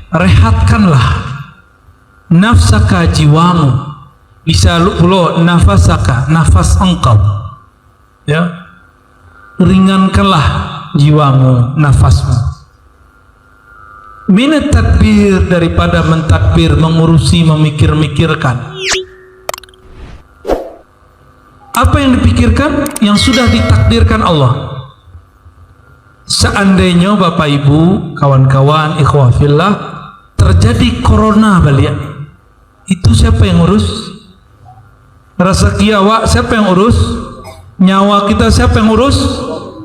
rehatkanlah nafsaka, jiwamu. Bisa pula nafasaka, nafas engkau, ya, ringankanlah jiwamu, nafasmu. Minat tadbir, daripada mentadbir, mengurusi, memikir-mikirkan. Apa yang dipikirkan? Yang sudah ditakdirkan Allah. Seandainya Bapak Ibu, kawan-kawan, ikhwah fillah, terjadi corona balik, itu siapa yang urus? Rezeki awak siapa yang urus? Nyawa kita siapa yang urus?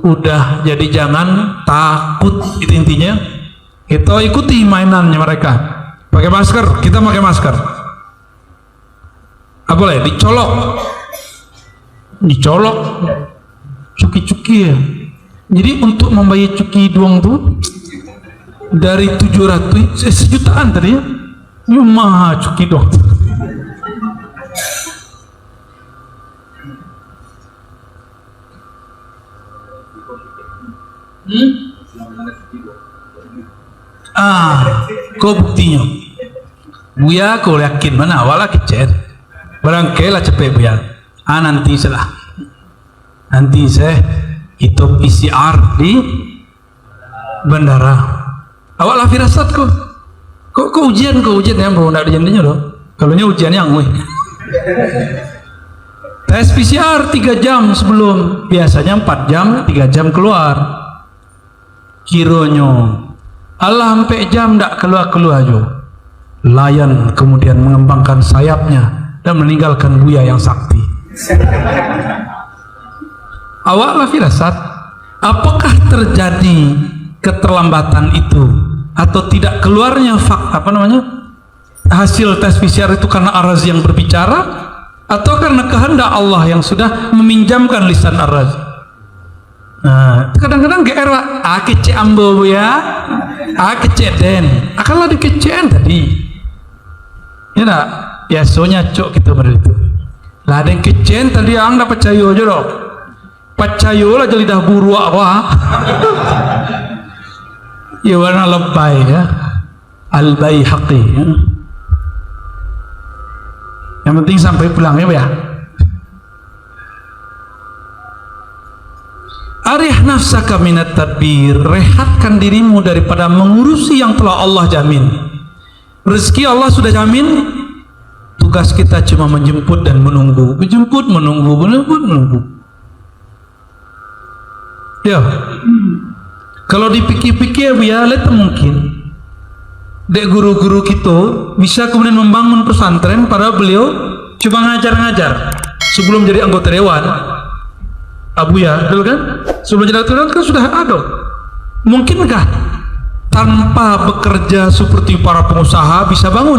Udah, jadi jangan takut, itu intinya. Kita ikuti mainannya mereka. Pakai masker, kita pakai masker. Apa boleh? Dicolok, cuki-cuki ya. Jadi untuk membayar cuki doang tuh dari 700 sejutaan tadi ya. Mah cuki doang. Kau buktinya Buya, kau yakin mana awalnya kecil barangkali cepet Buya. Nanti saya itu PCR di bandara. Awak lah firasat kok ujian yang mau nak ujiannya loh. Kalau ujian yang tes PCR 3 jam sebelum, biasanya 4 jam, 3 jam keluar. Kironyo Allah sampai jam tak keluar aja. Layan kemudian mengembangkan sayapnya dan meninggalkan Buya yang sakti. Awaklah firasat, apakah terjadi keterlambatan itu atau tidak keluarnya hasil tes PCR itu karena Ar-Razi yang berbicara, atau karena kehendak Allah yang sudah meminjamkan lisan Ar-Razi? Nah, kadang-kadang GR kece ambo ya, kece den, akanlah dikecean tadi. Ya nak, biasanya cok kita begitu. Lah ada yang kecen tadi ang dapat percaya aja dong. Percaya lah jadi dah buru apa? Ya warna lebay ya, Al-Baihaqi. Ya. Yang penting sampai pulang ya. Arih nafsaka minat tadbir, rehatkan dirimu daripada mengurusi yang telah Allah jamin. Rezeki Allah sudah jamin, tugas kita cuma menjemput dan menunggu. Menunggu. Ya, kalau dipikir-pikir ya, lihat mungkin dek guru-guru kita bisa kemudian membangun pesantren, padahal beliau cuma ngajar-ngajar sebelum jadi anggota dewan. Abu ya, dulu kan? Sebelum jadi aturan kan sudah ada. Mungkinkah tanpa bekerja seperti para pengusaha bisa bangun?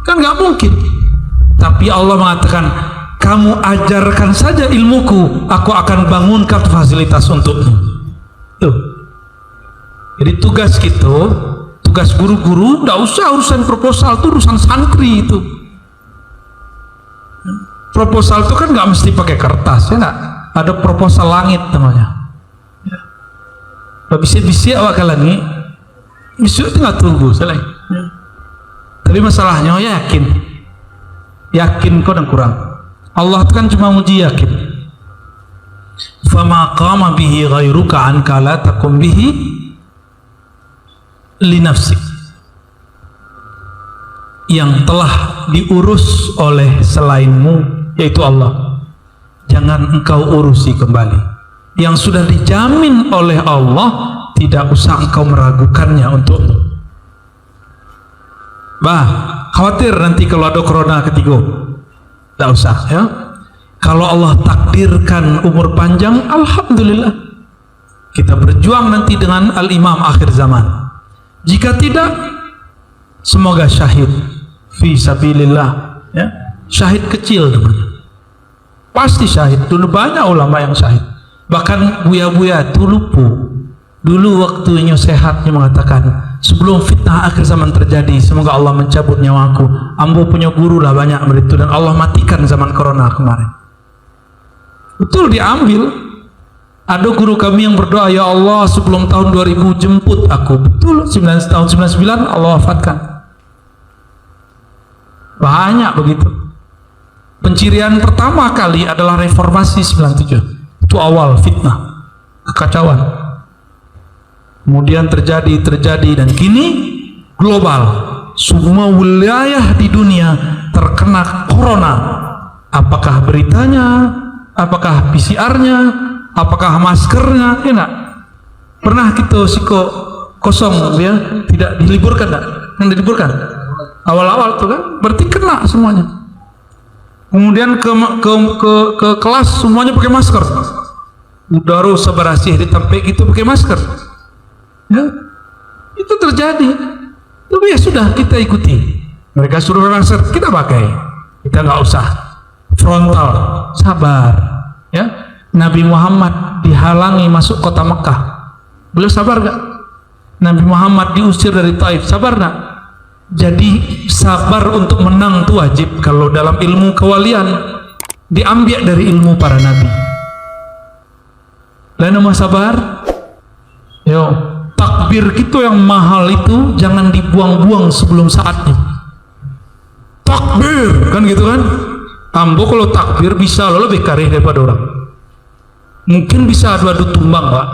Kan nggak mungkin. Tapi Allah mengatakan, kamu ajarkan saja ilmuku, aku akan bangunkan fasilitas untukmu. Tuh. Jadi tugas kita, tugas guru-guru, nggak usah urusan proposal, itu urusan santri itu. Proposal itu kan nggak mesti pakai kertas, ya nggak? Ada proposal langit namanya. Bisa awak kalangi, bisa tinggal tunggu selesai. Tapi masalahnya yakin kau dan kurang. Allah kan cuma uji yakin. Fama qama bihi ghairuka anka la taqum bihi li nafsik. Yang telah diurus oleh selainmu, yaitu Allah, jangan engkau urusi kembali. Yang sudah dijamin oleh Allah, tidak usah engkau meragukannya untukmu. Khawatir nanti kalau ada corona ketiga, tidak usah ya. Kalau Allah takdirkan umur panjang, alhamdulillah, kita berjuang nanti dengan al-imam akhir zaman. Jika tidak, semoga syahid fi sabilillah ya. Syahid kecil namanya, pasti syahid. Dulu banyak ulama yang syahid, bahkan Buya-Buya dulu waktunya sehatnya mengatakan, sebelum fitnah akhir zaman terjadi, semoga Allah mencabut nyawaku. Ambo punya guru lah banyak begitu, dan Allah matikan zaman corona kemarin. Betul, diambil Ada guru kami yang berdoa, ya Allah sebelum tahun 2000 jemput aku. Betul, tahun 99 Allah wafatkan. Banyak begitu. Pencirian pertama kali adalah reformasi 97. Itu awal fitnah, kekacauan. Kemudian terjadi dan kini global. Semua wilayah di dunia terkena corona. Apakah beritanya, apakah PCR-nya, apakah maskernya, ya enggak? Pernah kita siko kosong ya, tidak diliburkan enggak? Yang diliburkan awal-awal tuh kan, berarti kena semuanya. Kemudian ke kelas semuanya pakai masker. Udara seberasih ditampek itu pakai masker. Ya, itu terjadi. Tapi ya sudah, kita ikuti. Mereka suruh masker, kita pakai. Kita nggak usah frontal, sabar. Ya, Nabi Muhammad dihalangi masuk kota Mekah. Beliau sabar gak? Nabi Muhammad diusir dari Taif, sabar gak? Jadi sabar untuk menang itu wajib. Kalau dalam ilmu kewalian diambil dari ilmu para nabi. Lain nama sabar. Yo, takbir kita yang mahal itu jangan dibuang-buang sebelum saatnya. Takbir kan gitu kan? Ambo kalau takbir bisa lo lebih karih daripada orang. Mungkin bisa adu-adu tumbang, Pak.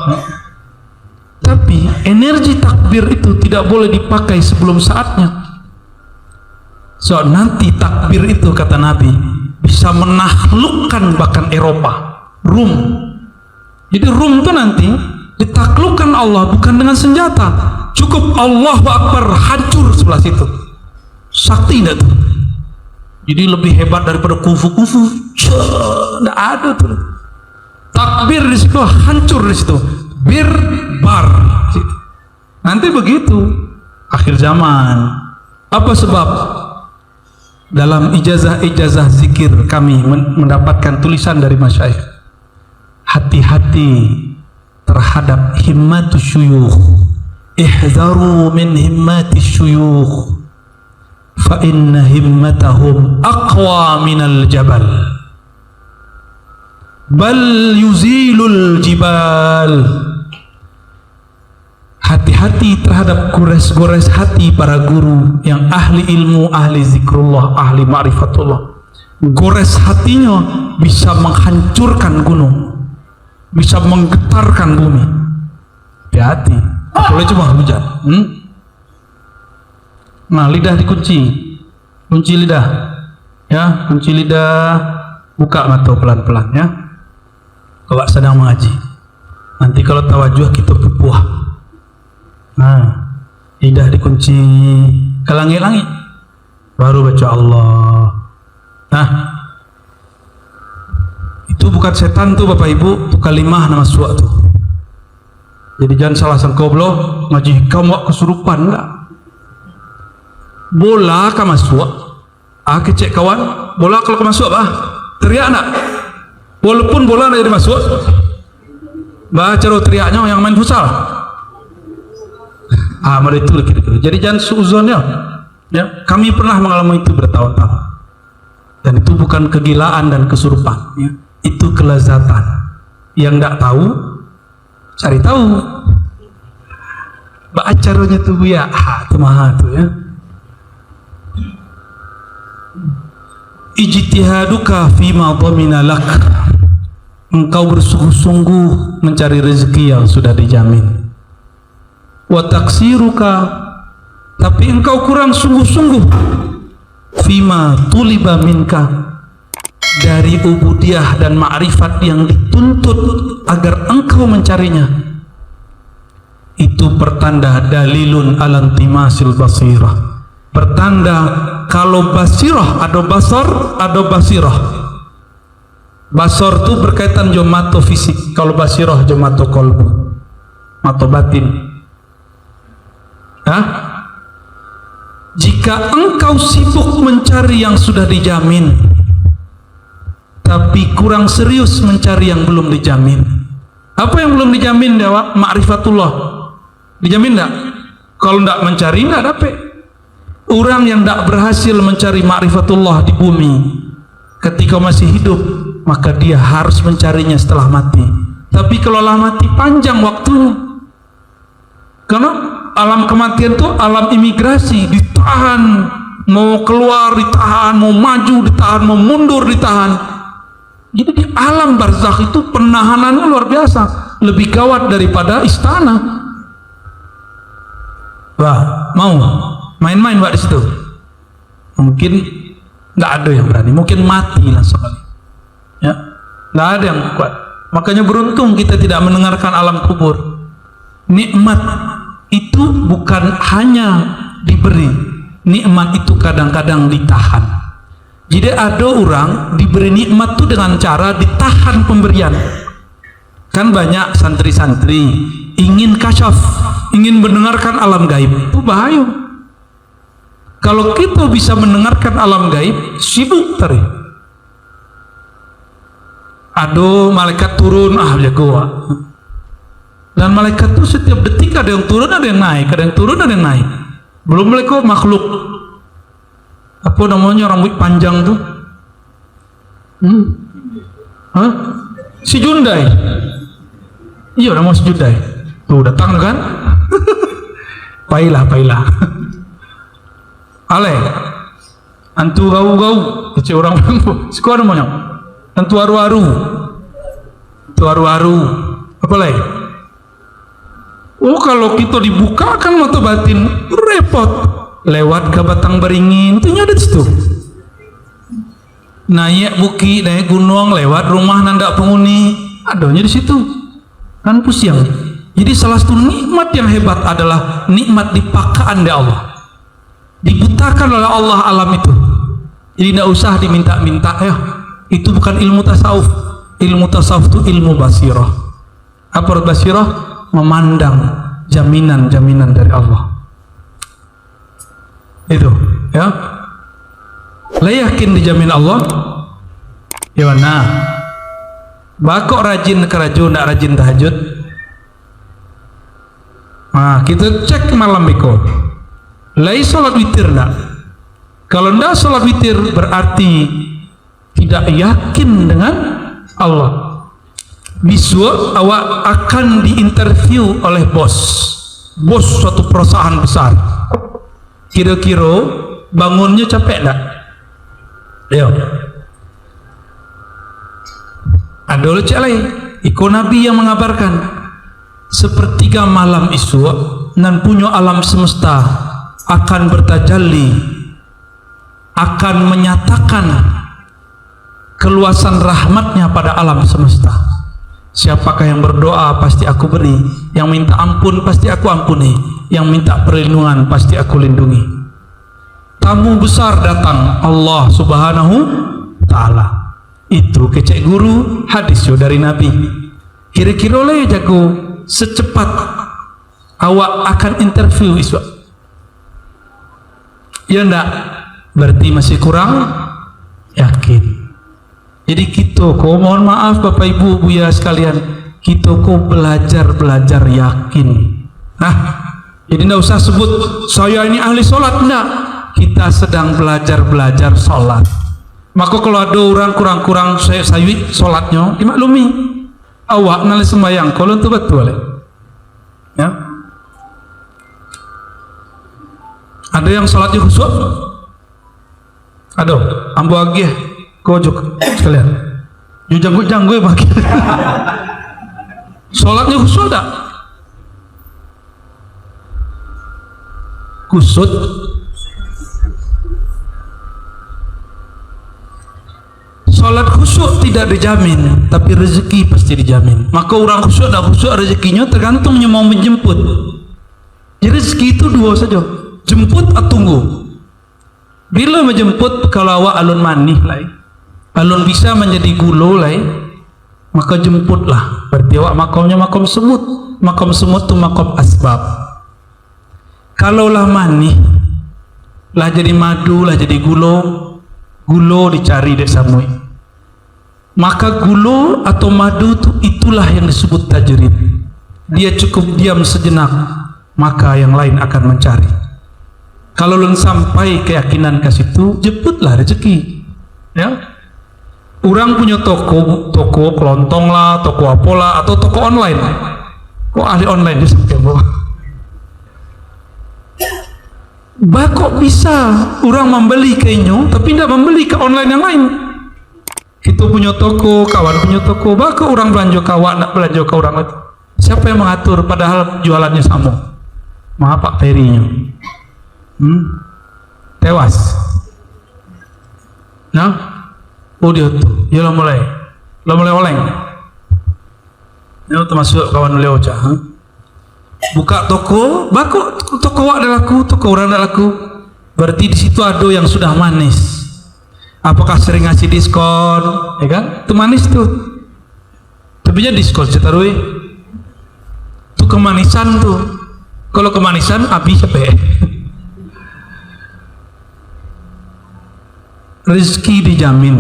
Tapi energi takbir itu tidak boleh dipakai sebelum saatnya. So nanti takbir itu kata Nabi bisa menaklukkan bahkan Eropa, Rum. Jadi Rum itu nanti ditaklukkan Allah bukan dengan senjata, cukup Allahu Akbar hancur sebelah situ. Sakti enggak tuh? Jadi lebih hebat daripada kufu. Enggak ada tuh. Takbir di situ hancur di situ. Bir bar. Nanti begitu akhir zaman. Apa sebab? Dalam ijazah zikir kami mendapatkan tulisan dari masyayikh, hati-hati terhadap himmatus syuyukh, ihzaru min himmatis syuyukh fa inna himmatahum aqwa minal jabal bal yuzilul jibal. Hati-hati terhadap gores-gores hati para guru yang ahli ilmu, ahli zikrullah, ahli ma'rifatullah. Gores hatinya bisa menghancurkan gunung, bisa menggetarkan bumi. Hati-hati, boleh cuma hujan. Nah, lidah dikunci, kunci lidah, ya, kunci lidah, buka mata pelan-pelan, ya. Kalau sedang mengaji, nanti kalau tawajuh kita berpuah. Nah, lidah dikunci ke langit-langit, baru baca Allah. Nah, itu bukan setan tuh Bapak Ibu, itu kalimah nama suat tuh. Jadi jangan salah sangka bro, ngaji kamu kesurupan enggak? Bola kamu masuk, kecek kawan, bola kalau kamu masuk teriak enggak? Walaupun bola enggak jadi masuk, baca teriaknya yang main futsal. Itu gitu. Jadi jangan suuzon ya. Kami pernah mengalami itu bertahun-tahun. Dan itu bukan kegilaan dan kesurupan, ya. Itu kelezatan. Yang tidak tahu, cari tahu. Caranya tuh ya, itu mahal tuh ya. Ijtihaduka fima dhamina lak. Engkau bersungguh-sungguh mencari rezeki yang sudah dijamin. Wa taksiruka, tapi engkau kurang sungguh-sungguh fima tuliba minka, dari ubudiyah dan ma'rifat yang dituntut agar engkau mencarinya. Itu pertanda dalilun alantimasil basirah, pertanda kalau basirah ada basar, ada basirah. Basar itu berkaitan jo mato fisik, kalau basirah jo mato kolbu, mato batin. Jika engkau sibuk mencari yang sudah dijamin tapi kurang serius mencari yang belum dijamin. Apa yang belum dijamin ya? Ma'rifatullah dijamin enggak? Kalau enggak mencari enggak dapat. Orang yang enggak berhasil mencari ma'rifatullah di bumi ketika masih hidup, maka dia harus mencarinya setelah mati. Tapi kalau lah mati panjang waktunya. Karena alam kematian itu alam imigrasi, ditahan, mau keluar ditahan, mau maju ditahan, mau mundur ditahan. Jadi di alam barzakh itu penahanannya luar biasa, lebih gawat daripada istana. Wah, mau main-main Pak di situ? Mungkin nggak ada yang berani, mungkin mati langsung kali. Ya, nggak ada yang kuat. Makanya beruntung kita tidak mendengarkan alam kubur. Nikmat itu bukan hanya diberi, nikmat itu kadang-kadang ditahan. Jadi ada orang diberi nikmat itu dengan cara ditahan pemberian. Kan banyak santri-santri ingin kasyaf, ingin mendengarkan alam gaib, itu bahaya. Kalau kita bisa mendengarkan alam gaib, sibuk tadi. Aduh, malaikat turun, jago. Dan malaikat itu setiap detik ada yang turun, ada yang naik, ada yang turun, ada yang naik. Belum malaikat makhluk. Apa namanya rambut panjang tuh? Si Jundai. Iya, nama si Jundai. Tuh datang kan? Pailah. Ale, antu gau-gau, kecil orang sekolah namanya. Antu aru-aru, apa lagi? Oh, kalau kita dibukakan mata batin, repot. Lewat ke Batang Beringin, itu ada di situ. Naik bukit, naik gunung, lewat rumah nanda penghuni, adanya di situ. Kan pusing. Jadi salah satu nikmat yang hebat adalah nikmat dipakaan oleh Allah. Dibutakan oleh Allah alam itu. Jadi tidak usah diminta-minta, ya. Itu bukan ilmu tasawuf. Ilmu tasawuf itu ilmu basirah. Apa basirah? Memandang jaminan-jaminan dari Allah. Itu, ya. Lah yakin dijamin Allah? Ya mana? Bakok rajin keraju, nak rajin tahajud. Nah, kita cek malam beko. Lai salat witir nak. Kalau ndak salat witir berarti tidak yakin dengan Allah. Biswa awak akan diinterview oleh bos suatu perusahaan besar. Kira-kira bangunnya capek tak? Ayo. Ada cek lain. Iko Nabi yang mengabarkan sepertiga malam Isra dan punya alam semesta akan bertajalli, akan menyatakan keluasan rahmatnya pada alam semesta. Siapakah yang berdoa pasti aku beri, yang minta ampun pasti aku ampuni, yang minta perlindungan pasti aku lindungi. Tamu besar datang, Allah Subhanahu Ta'ala. Itu kecek guru hadis dari Nabi. Kira-kira oleh jago secepat awak akan interview iswa. Ya enggak? Berarti masih kurang yakin. Jadi kita mohon maaf Bapak Ibu Buya sekalian, kita belajar yakin. Nah, jadi tidak usah sebut saya ini ahli sholat, enggak. Kita sedang belajar sholat. Maka kalau ada orang kurang saywi sholatnya, dimaklumi. Awak nali sembahyang, kalau itu betul. Ya. Ada yang sholatnya khusyuk? Ada, ambo agih. Kojok sekalian, janggu bagi. Sholatnya khusyuk tak? Khusyuk. Sholat khusyuk tidak dijamin, tapi rezeki pasti dijamin. Maka orang khusyuk tak khusyuk rezekinya tergantungnya mau menjemput. Jadi rezeki itu dua saja, jemput atau tunggu. Bila menjemput, kalau awak alun manih lah, alun bisa menjadi gulo lah, maka jemputlah. Berarti awak makamnya makam semut. Makam semut itu makam asbab. Kalaulah manih lah jadi madu, lah jadi gulo dicari dek samui. Maka gulo atau madu itulah yang disebut tajrid. Dia cukup diam sejenak, maka yang lain akan mencari. Kalau belum sampai keyakinan ke situ, jemputlah rezeki. Ya. Orang punya toko kelontong lah, toko apola, atau toko online. Kok ahli online dia sampai bawa? Kok bisa orang membeli ke inyo, tapi tidak membeli ke online yang lain? Kita punya toko, kawan punya toko, kok orang belanja kawan, nak belanja ke orang lain? Siapa yang mengatur? Padahal jualannya sama. Maaf Pak Perinya. Tewas. Nah, dia tuh, dia lo mulai oleng. Ini termasuk kawan beliau cah. Buka toko, toko wak dah laku, toko orang dah laku. Berarti di situ ada yang sudah manis. Apakah sering ngasih diskon? Ya kan? Itu manis tuh. Tapi nya diskon cetarui. Itu kemanisan tuh. Kalau kemanisan habis sampai. Rezeki dijamin.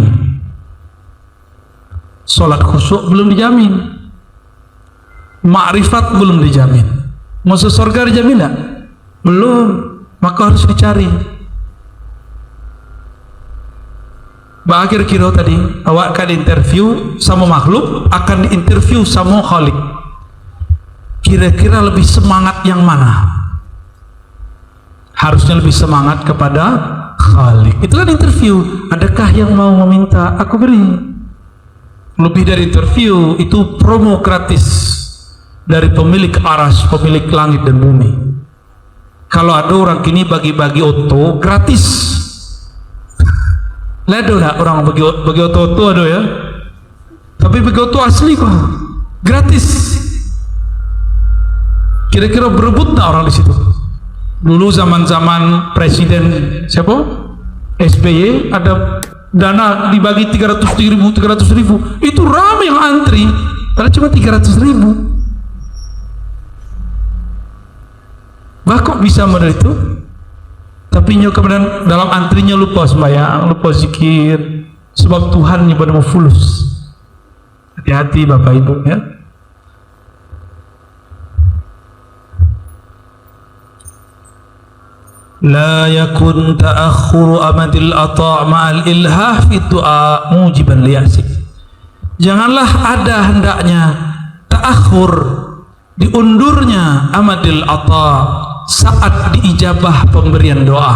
Salat khusyuk belum dijamin. Makrifat belum dijamin. Masuk surga dijamin tak? Belum. Maka harus dicari. Akhir kira tadi awak akan interview sama makhluk, akan diinterview sama Khalik. Kira-kira lebih semangat yang mana? Harusnya lebih semangat kepada Khalik. Itu kan interview. Adakah yang mau meminta? Aku beri. Lebih dari interview, itu promo gratis dari pemilik aras, pemilik langit dan bumi. Kalau ada orang kini bagi-bagi oto gratis. Ledo tak orang bagi oto ada ya? Tapi bagi oto asli kok gratis. Kira-kira berebut tak orang di situ? Dulu zaman presiden siapa? SBY ada dana dibagi 300.000 itu ramai yang antri, padahal cuma 300.000. Kok bisa model itu? Tapi kemudian dalam antrinya lupa sembahyang, lupa zikir, sebab Tuhan pada mau fulus. Hati-hati Bapak Ibu ya. La yakun ta'akhuru amadil ata' ma'al ilhah fi du'a mujiban liyasik. Janganlah ada hendaknya ta'akhur, diundurnya amadil ata' saat diijabah pemberian doa.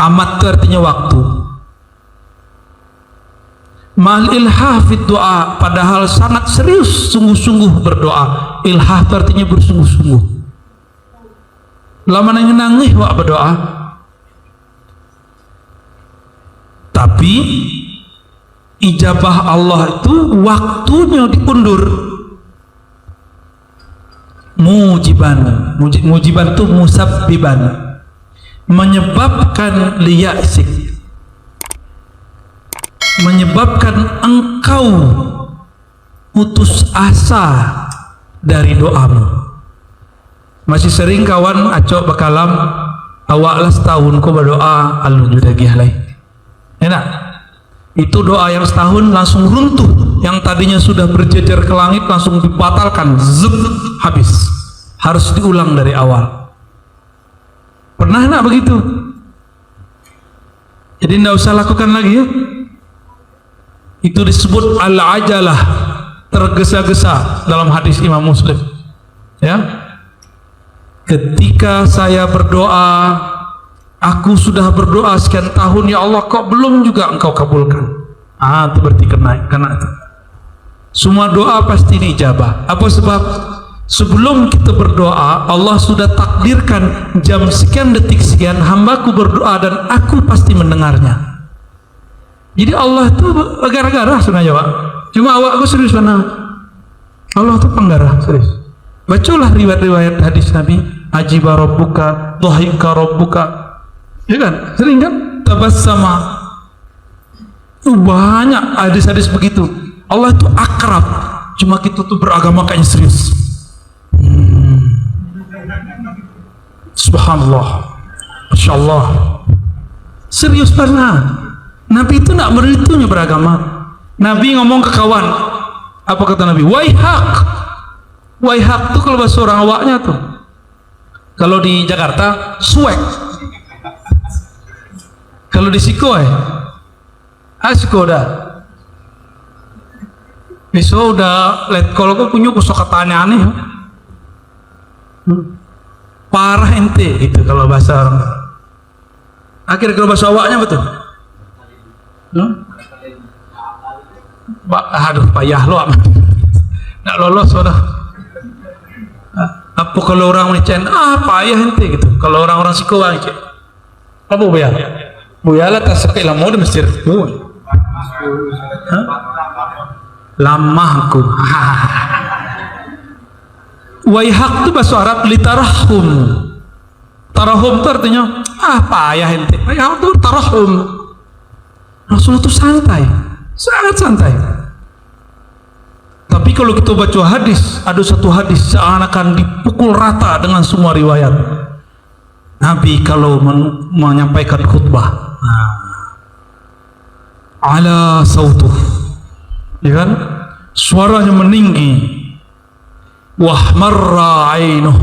Amat itu artinya waktu. Ma'al ilhah fi du'a, padahal sangat serius sungguh-sungguh berdoa. Ilhah itu artinya bersungguh-sungguh. Lama nangis wak berdoa, tapi ijabah Allah itu waktunya diundur. Mujiban itu musabbiban, menyebabkan liyasik, menyebabkan engkau putus asa dari doamu. Masih sering kawan acok bakalam awaklah setahun ko berdoa alun juda gihlai. Enak. Itu doa yang setahun langsung runtuh, yang tadinya sudah berjejer ke langit langsung dibatalkan, zup, habis. Harus diulang dari awal. Pernah nak begitu? Jadi tidak usah lakukan lagi ya. Itu disebut al-ajalah, tergesa-gesa dalam hadis Imam Muslim. Ya. Ketika saya berdoa, aku sudah berdoa sekian tahun, ya Allah kok belum juga engkau kabulkan. Itu berarti kena itu. Semua doa pasti diijabah. Apa sebab? Sebelum kita berdoa, Allah sudah takdirkan jam sekian detik sekian hambaku berdoa dan aku pasti mendengarnya. Jadi Allah itu gara-gara sebenarnya Pak. Cuma awak aku serius mana? Allah itu penggarah serius. Bacalah riwayat-riwayat hadis Nabi. Ajiba rabbuka, dhahika rabbuka. Ya kan? Sering kan? Tabassama. Banyak hadis-hadis begitu. Allah itu akrab. Cuma kita tuh beragama kayaknya serius. Subhanallah. Masya Allah. Serius pernah. Nabi itu nak beritunya beragama. Nabi ngomong ke kawan. Apa kata Nabi? Waihak. Waihak tuh kalau bahasa orang awaknya tuh. Kalau di Jakarta, suek. Kalau di Sikoy, Asiko dah. Besok udah let call kok punya kusok kata aneh-aneh. Parah ente gitu kalau bahasa orang. Akhirnya kalau bahasa awaknya betul. Aduh payah lo. Nak lolos sudah. Apa kalau orang mencen? Payah ente gitu. Kalau orang-orang sikowa gitu. Apa buaya? Buaya lah tak sekali lama udah mesti itu. Lamahku. Waihak itu bahasa Arab litarahum. Tarahum itu artinya payah ente. Waihak itu tarahum. Rasulullah itu santai, sangat santai. Tapi kalau kita baca hadis, ada satu hadis seakan-akan dipukul rata dengan semua riwayat. Nabi kalau menyampaikan khutbah, ala sautuh, ya kan? Suaranya meninggi, wahmarra ainuh,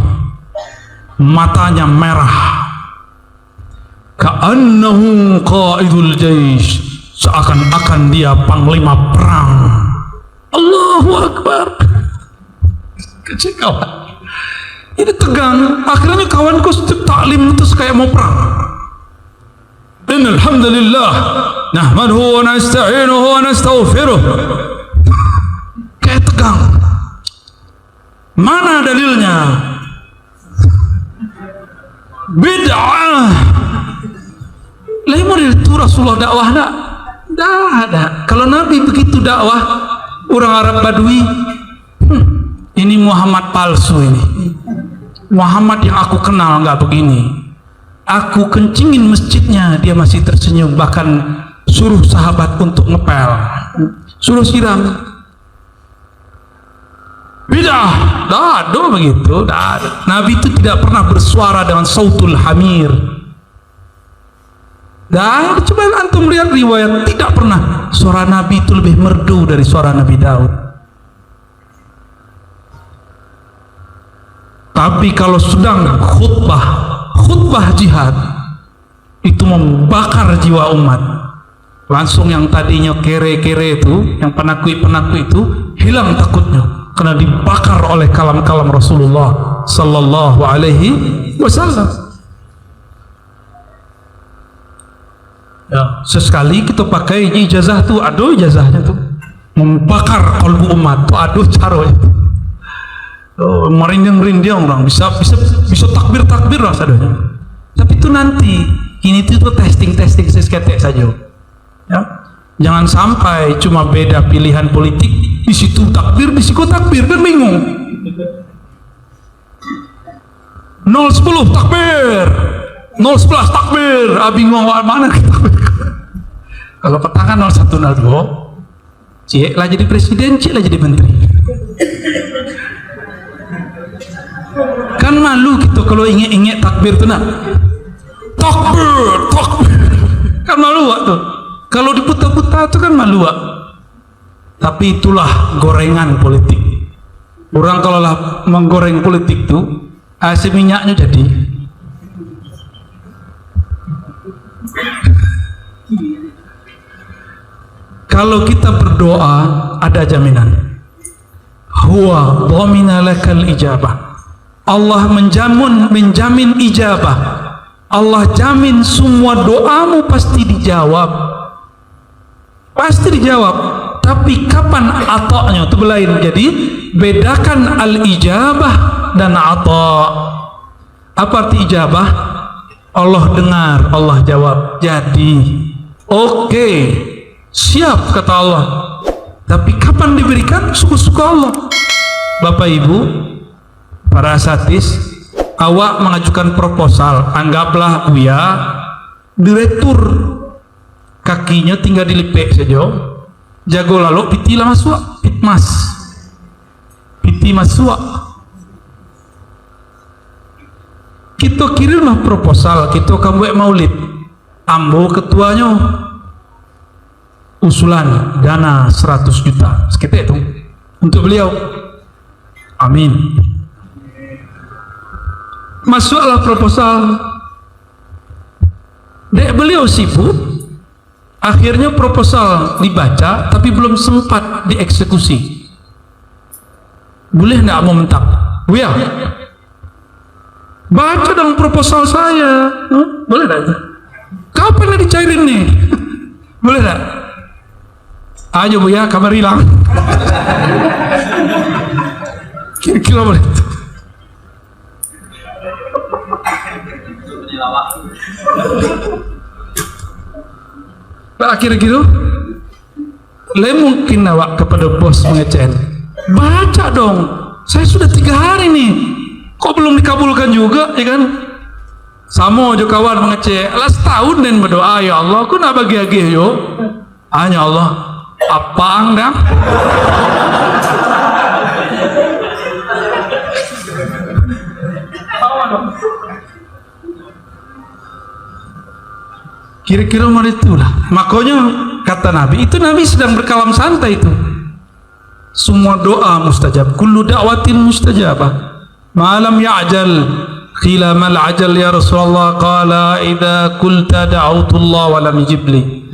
matanya merah, ka'annahu qaidul jaish, seakan-akan dia panglima perang. Allahu Akbar. Kecil kawan. Ini tegang. Akhirnya kawanku setiap taklim itu kayak mau perang. Innal hamdalillah nahmaduhu wa nasta'inuhu wa nastaghfiruh. Kayak tegang. Mana dalilnya? Bid'ah. Lain itu Rasulullah dakwah tak? Dah ada. Kalau Nabi begitu dakwah, orang Arab Badui, ini Muhammad palsu ini. Muhammad yang aku kenal nggak begini. Aku kencingin masjidnya, dia masih tersenyum. Bahkan suruh sahabat untuk ngepel, suruh siram. Bidah, dah ada begitu. Dah ada. Nabi itu tidak pernah bersuara dengan sautul hamir. Dan coba antum lihat riwayat, tidak pernah. Suara Nabi itu lebih merdu dari suara Nabi Daud. Tapi kalau sedang khutbah jihad, itu membakar jiwa umat. Langsung yang tadinya kere-kere itu, yang penakut-penakut itu hilang takutnya karena dibakar oleh kalam-kalam Rasulullah sallallahu alaihi wasallam. Ya, sesekali kita pakai ijazah tuh, aduh ijazahnya tuh membakar kalbu umat tuh, aduh caranya tuh. Oh, merinding-rinding orang bisa takbir lah sadanya. Tapi itu nanti, ini tuh testing seketek saja. Ya, jangan sampai cuma beda pilihan politik, di situ takbir, di situ takbir, dan bingung. 010 takbir, 011 takbir, bingung mana kita. Kalau petang 0102, cik lah jadi presiden, cik lah jadi menteri. Kan malu gitu kalau inget takbir tuh nak. Takbir. Kan malu tuh. Kalau diputar-putar tuh kan malu. Tapi itulah gorengan politik. Orang kalau lah menggoreng politik tuh, si minyaknya jadi. Kalau kita berdoa ada jaminan. Huwa dhamina lakal ijabah. Allah menjamin ijabah. Allah jamin semua doamu pasti dijawab. Pasti dijawab. Tapi kapan atoknya itu lain. Jadi bedakan al-ijabah dan atok. Apa arti ijabah? Allah dengar, Allah jawab. Jadi oke, siap kata Allah. Tapi kapan diberikan? Suka-suka Allah. Bapak Ibu, para asatis, awak mengajukan proposal, anggaplah Buya direktur, kakinya tinggal dilipek saja, jago lalu pitilah masuk, piti masuk. Kita kirimlah proposal, kita kamu maulid, ambo ketuanya usulan dana 100 juta, sekitar itu untuk beliau. Amin. Masuklah proposal. Dek beliau sibuk, Akhirnya proposal dibaca tapi belum sempat dieksekusi. Boleh nggak mau mentak? Buya, baca dong proposal saya. Boleh nggak? Kapan dicairin nih? Boleh nggak? Ayo Buya, kamar hilang. Kira-kira boleh itu. Akhirnya gitu, mungkin awak kepada bos mengecen, baca dong, saya sudah 3 hari nih, kok belum dikabulkan juga, ya kan? Sama aja kawan mengecek, lah setahun dan berdoa, ya Allah, aku nak bagi-bagi yo, hanya Allah, apa anda? Kira-kira mau itulah. Makanya kata Nabi, itu Nabi sedang berkalam santai itu. Semua doa mustajab, kullu da'watin mustajabah. Malam ya'jal qila mal ajal ya Rasulullah, qala idza qulta da'awtullah wa lam yujibli.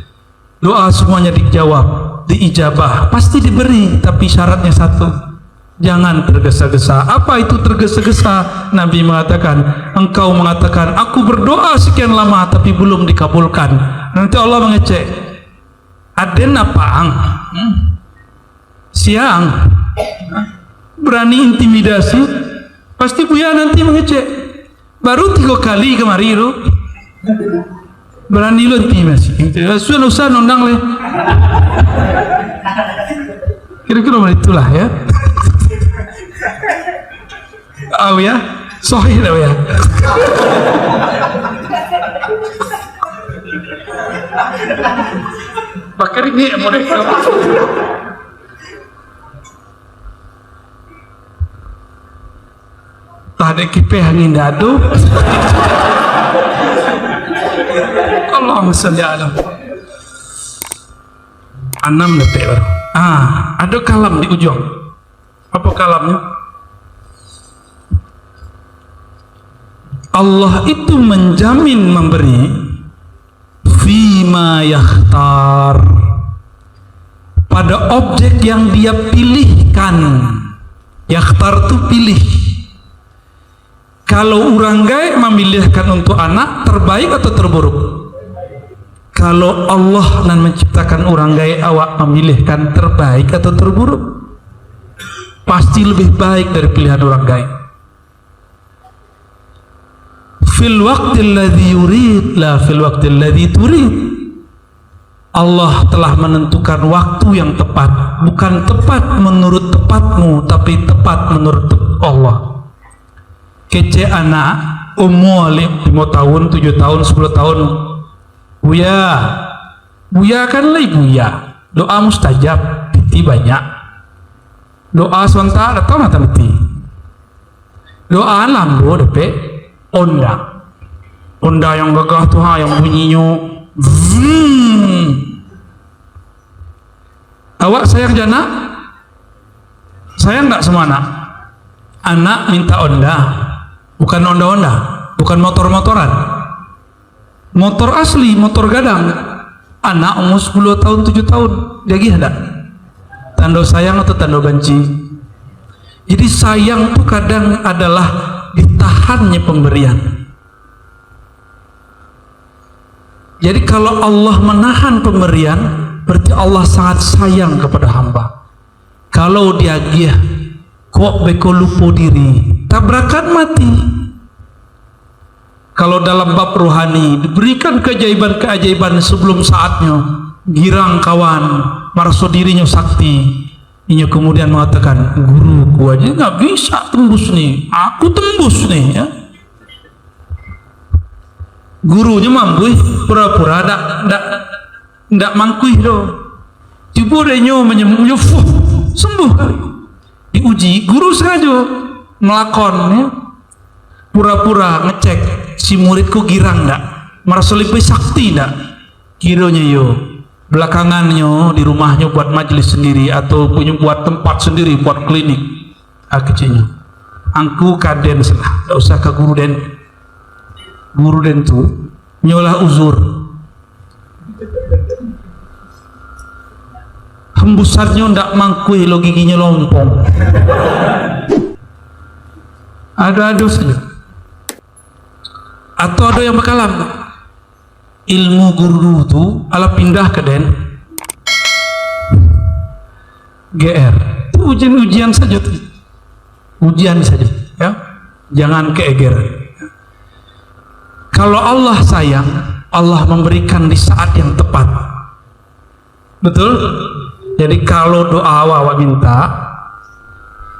Doa semuanya dijawab, diijabah, pasti diberi, tapi syaratnya satu. Jangan tergesa-gesa. Apa itu tergesa-gesa? Nabi mengatakan, engkau mengatakan aku berdoa sekian lama tapi belum dikabulkan. Nanti Allah mengecek, aden apaan? Siang berani intimidasi, pasti Buya nanti mengecek. Baru 3 kali kemari lu berani lu intimidasi. Sudah usah nondang le. Kira-kira itulah ya. Oh ya, sahih dah ya. Bakar ini mereka. Tadi kipe angin dadu. Allahumma shalli ala. 6 detik baru. Ada kalam di ujung. Apa kalamnya? Allah itu menjamin memberi fima yakhtar, pada objek yang dia pilihkan. Yakhtar itu pilih. Kalau orang gaib memilihkan untuk anak, terbaik atau terburuk? Kalau Allah yang menciptakan orang gaib awak memilihkan terbaik atau terburuk? Pasti lebih baik dari pilihan orang gaib. Fil waqtil ladzi yurid la fil waqtil ladzi turid. Allah telah menentukan waktu yang tepat, bukan tepat menurut tepatmu, tapi tepat menurut Allah. Kece anak umur 5 tahun, 7 tahun, 10 tahun, Buya kan lagi Buya, doa mustajab, piti banyak. Doa sebentar atau mata mati. Doa lambo depe onda yang gagah tuh yang bunyinya Awak sayang jana? Sayang nggak sama anak? Anak minta onda, bukan onda-onda, bukan motor-motoran, motor asli, motor gadang. Anak umur 10 tahun, 7 tahun, jadi ada tanda sayang atau tanda benci. Jadi sayang itu kadang adalah ditahannya pemberian. Jadi kalau Allah menahan pemberian, berarti Allah sangat sayang kepada hamba. Kalau dia gih, kok beko lupa diri, tabrakan mati. Kalau dalam bab rohani diberikan keajaiban-keajaiban sebelum saatnya, girang kawan, merasa dirinya sakti, ini kemudian mengatakan, guruku aja nggak bisa tembus nih, aku tembus nih ya. Gurunya mampu, pura-pura ndak mangkuih do. Coba dia menyembuh, sembuh kali. Diuji, guru sengaja melakon ya. Pura-pura ngecek si muridku girang ndak, merasa lebih sakti ndak. Kiranya yo belakangannya di rumahnya buat majelis sendiri atau punya buat tempat sendiri buat klinik akhirnya angku kaden salah, ndak usah ke guru den tuh nyolah uzur hembusannya ndak mangkui lo giginya lompong. Ada saja. Atau ada yang bakalan ilmu guru tu ala pindah ke den GR itu ujian saja tuh, ujian saja ya, jangan keegeran. Kalau Allah sayang, Allah memberikan di saat yang tepat, betul. Jadi kalau doa awak minta,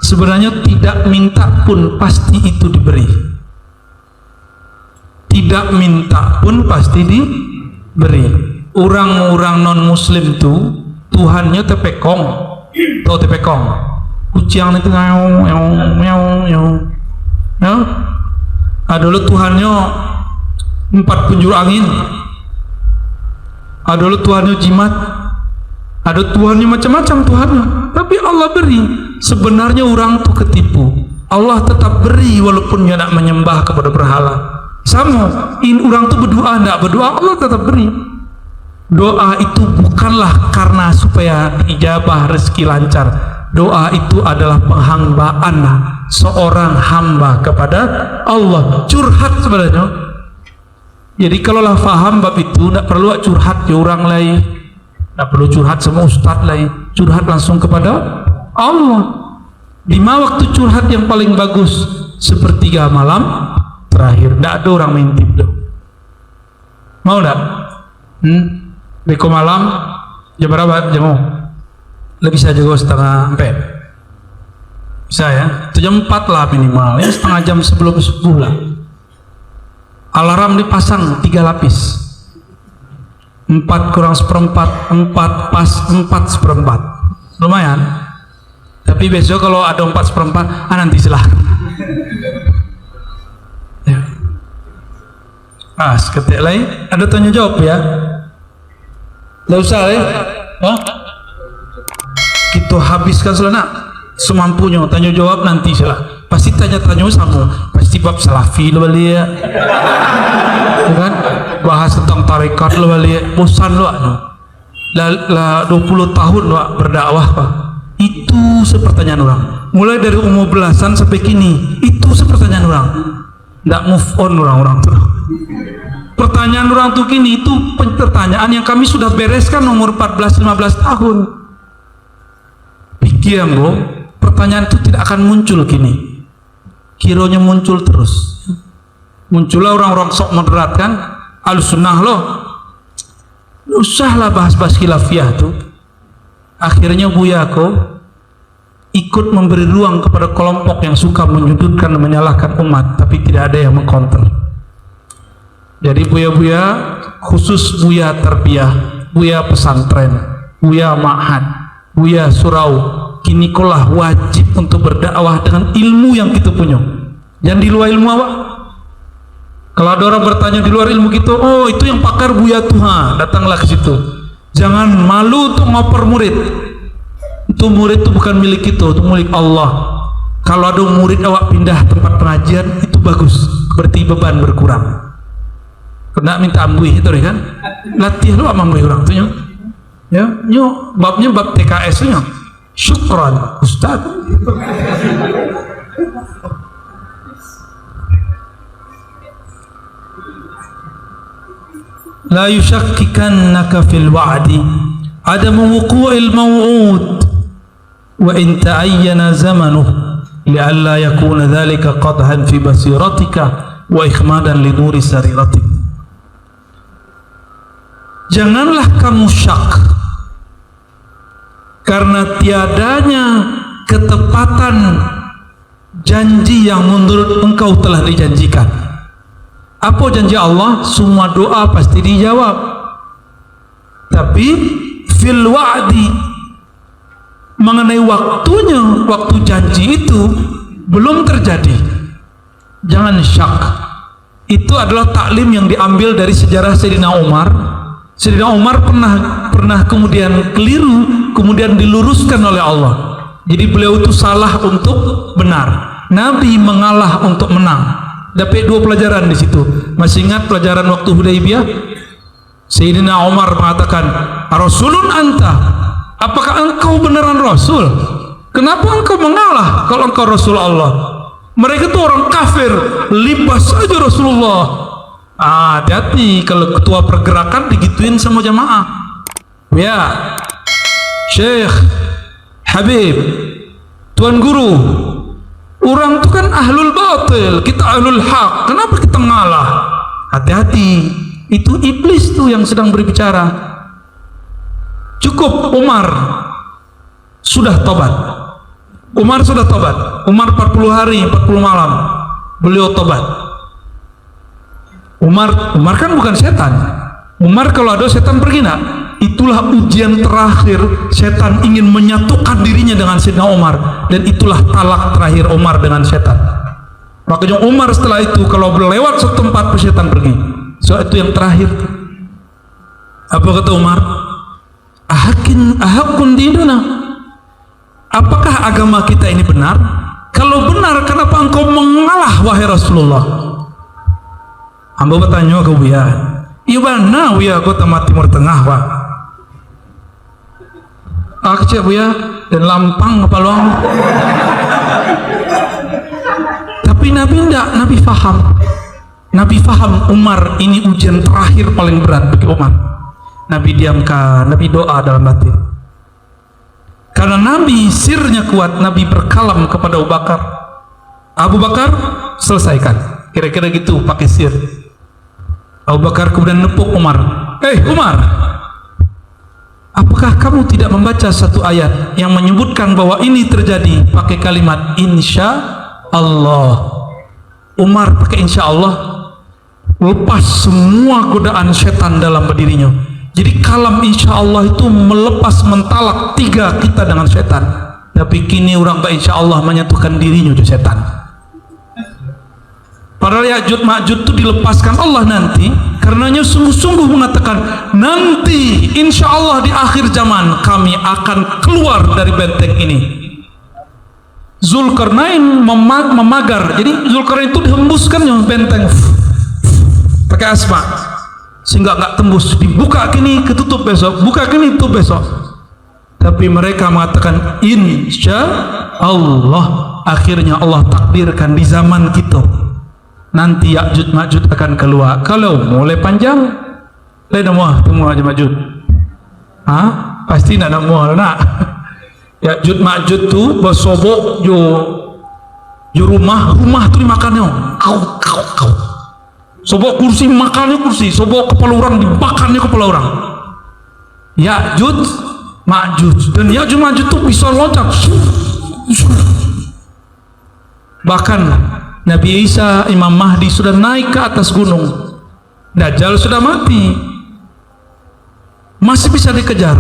sebenarnya tidak minta pun pasti itu diberi, tidak minta pun pasti diberi. Orang-orang non muslim tuh Tuhannya tepekong, tau tepekong, kucing itu ngau ngau ngau ngau, ya. Ada lo Tuhannya 4 penjuru angin, ada lo Tuhannya jimat, ada Tuhannya macam-macam Tuhannya. Tapi Allah beri. Sebenarnya orang tuh ketipu. Allah tetap beri walaupun dia nak menyembah kepada berhala. Sama, orang tuh berdoa, tidak berdoa, Allah tetap beri. Doa itu bukanlah karena supaya diijabah, rezeki lancar. Doa itu adalah penghambaan seorang hamba kepada Allah, curhat sebenarnya. Jadi kalaulah faham bab itu, tidak perlu curhat ke orang lain, tidak perlu curhat sama ustaz lain, curhat langsung kepada Allah. 5 waktu curhat yang paling bagus, sepertiga malam terakhir. Tidak ada orang mintip dong. Mau tidak? Beko malam jam berapa jamu? Lebih bisa juga 3:30. Bisa ya? Itu jam 4 lah minimal ya, setengah jam sebelum subuh lah. Alarm dipasang 3 lapis, 4 kurang seperempat, 4 pas 4 seperempat, lumayan. Tapi besok kalau ada 4 seperempat, nanti silahkan ya. Seketik lain ada tanya jawab ya, tidak usah ya. Kita habiskan selana semampunya, tanya jawab nanti silah. Pasti tanya-tanya sama, pasti bab salafi lo balik ya, kan? Bahas tentang tarekat lo balik, bosan lo lah 20 tahun lo berdakwah Pak. Itu sepertanyaan orang, mulai dari umur belasan sampai kini, itu sepertanyaan orang, tidak move on orang-orang tuh. Pertanyaan orang tuh kini itu pertanyaan yang kami sudah bereskan umur 14-15 tahun. Pikir bro, pertanyaan itu tidak akan muncul kini. Kiranya muncul terus. Muncullah orang-orang sok moderat kan, al-sunnah loh. Usahlah bahas-bahas khilafiyah tuh. Akhirnya Buyako ikut memberi ruang kepada kelompok yang suka menyudutkan dan menyalahkan umat, tapi tidak ada yang mengkonter. Jadi Buya-buya, khusus Buya Tarbiyah, Buya pesantren, Buya ma'had, Buya surau, kini kolah wajib untuk berdakwah dengan ilmu yang kita punya. Jangan di luar ilmu apa? Kalau ada orang bertanya di luar ilmu kita, oh itu yang pakar Buya Tuhan, datanglah ke situ. Jangan malu untuk ngoper murid. Itu murid itu bukan milik kita, itu milik Allah. Kalau ada murid awak pindah tempat pengajian, itu bagus, berarti beban berkurang. Kena minta ambuih itu kan? Latih lu ambuih orang tuh ya, nyo babnya bab TKS nya. Syukran Ustaz. La yushakkikannaka fil wa'di adamu wuqu'il maw'ud wa in ta'ayyana zamanuh li'alla yakuna dhalika qadhan fi basiratika wa ikhmadan li nuri sariratik. Janganlah kamu syak karena tiadanya ketepatan janji yang menurut engkau telah dijanjikan. Apa janji Allah? Semua doa pasti dijawab. Tapi fil wa'di, mengenai waktunya, waktu janji itu belum terjadi. Jangan syak. Itu adalah taklim yang diambil dari sejarah Sayyidina Umar. Sayyidina Umar pernah kemudian keliru, kemudian diluruskan oleh Allah. Jadi beliau itu salah untuk benar. Nabi mengalah untuk menang. Dapat 2 pelajaran di situ. Masih ingat pelajaran waktu Hudaybiyah? Sayyidina Umar mengatakan, "Rasulun anta Apakah engkau beneran Rasul? Kenapa engkau mengalah kalau engkau Rasul Allah? Mereka itu orang kafir, libas saja Rasulullah. Hati-hati kalau ketua pergerakan digituin sama jamaah. Ya, Syekh, Habib, Tuan Guru, orang itu kan ahlul batil, kita ahlul haq. Kenapa kita ngalah? Hati-hati, itu iblis tuh yang sedang berbicara. Cukup Umar sudah tobat. Umar sudah tobat. Umar 40 hari 40 malam beliau tobat. Umar kan bukan setan. Umar kalau ada setan pergi nak. Itulah ujian terakhir setan ingin menyatukan dirinya dengan Sayyidina Umar, dan itulah talak terakhir Umar dengan setan. Makanya Umar setelah itu kalau berlewat satu tempat setan pergi. So itu yang terakhir. Apa kata Umar? Ahakun dinuna. Apakah agama kita ini benar? Kalau benar, kenapa engkau mengalah wahai Rasulullah? Hamba bertanya ke Buya, iya mana Buya kota Timur Tengah Pak? Kecil Buya dan lampang apa luang? Tapi Nabi enggak, Nabi faham. Nabi faham Umar ini ujian terakhir paling berat bagi Umar. Nabi diamkan, Nabi doa dalam batin. Karena Nabi sirnya kuat, Nabi berkalam kepada Abu Bakar. Abu Bakar, selesaikan. Kira-kira gitu pakai sir. Abu Bakar kemudian nepuk Umar. Umar, apakah kamu tidak membaca satu ayat yang menyebutkan bahwa ini terjadi pakai kalimat insya Allah? Umar pakai insya Allah, lepas semua godaan setan dalam berdirinya. Jadi kalam insya Allah itu melepas mentalak 3 kita dengan setan. Tapi kini orang insya Allah menyatukan dirinya dengan setan. Padahal Ya'juj Ma'juj itu dilepaskan Allah nanti, karenanya sungguh-sungguh mengatakan nanti insya Allah di akhir zaman kami akan keluar dari benteng ini. Zulkarnain memagar, jadi Zulkarnain itu dihembuskan yang benteng pakai asma, sehingga nggak tembus, dibuka kini ketutup besok, buka kini tutup besok. Tapi mereka mengatakan insya Allah. Akhirnya Allah takdirkan di zaman kita nanti Ya'juj Ma'juj akan keluar. Kalau mulai panjang lain nama temu aja Ma'juj, pasti nak nama nak. Ya'juj Ma'juj tu bersobok jo rumah tu dimakannya kau sobok kursi makannya kursi, sobok kepala orang dimakannya kepala orang. Ya'juj Ma'juj, dan Ya'juj Ma'juj itu bisa loncat. Bahkan Nabi Isa, Imam Mahdi sudah naik ke atas gunung, Dajjal sudah mati, masih bisa dikejar.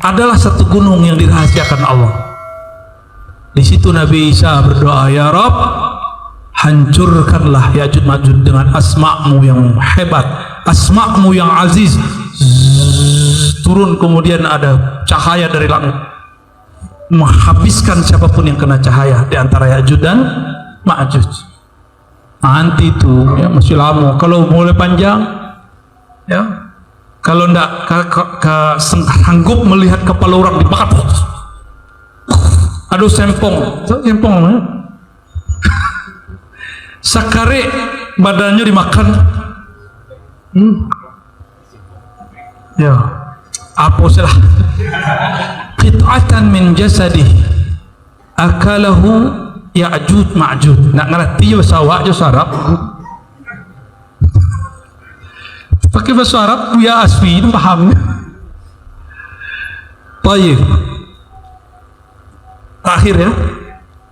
Adalah satu gunung yang dirahasiakan Allah. Di situ Nabi Isa berdoa, ya Rabb, hancurkanlah Ya'juj Ma'juj dengan asma'mu yang hebat, asma'mu yang aziz. Turun kemudian ada cahaya dari langit menghabiskan siapapun yang kena cahaya di antara Ya'juj dan Ma'juj. Nanti itu ya, masih lama. Kalau mulai panjang ya, kalau ndak sanggup melihat kepala orang dibakar, aduh sempong sakare badannya dimakan. Ya, apa salah? Qit'atan min jasadih akalahu Ya'juj Ma'juj. Nak ngerti bahasa Arab? Pakai bahasa Arab ya asli paham. Baik. Akhir ya,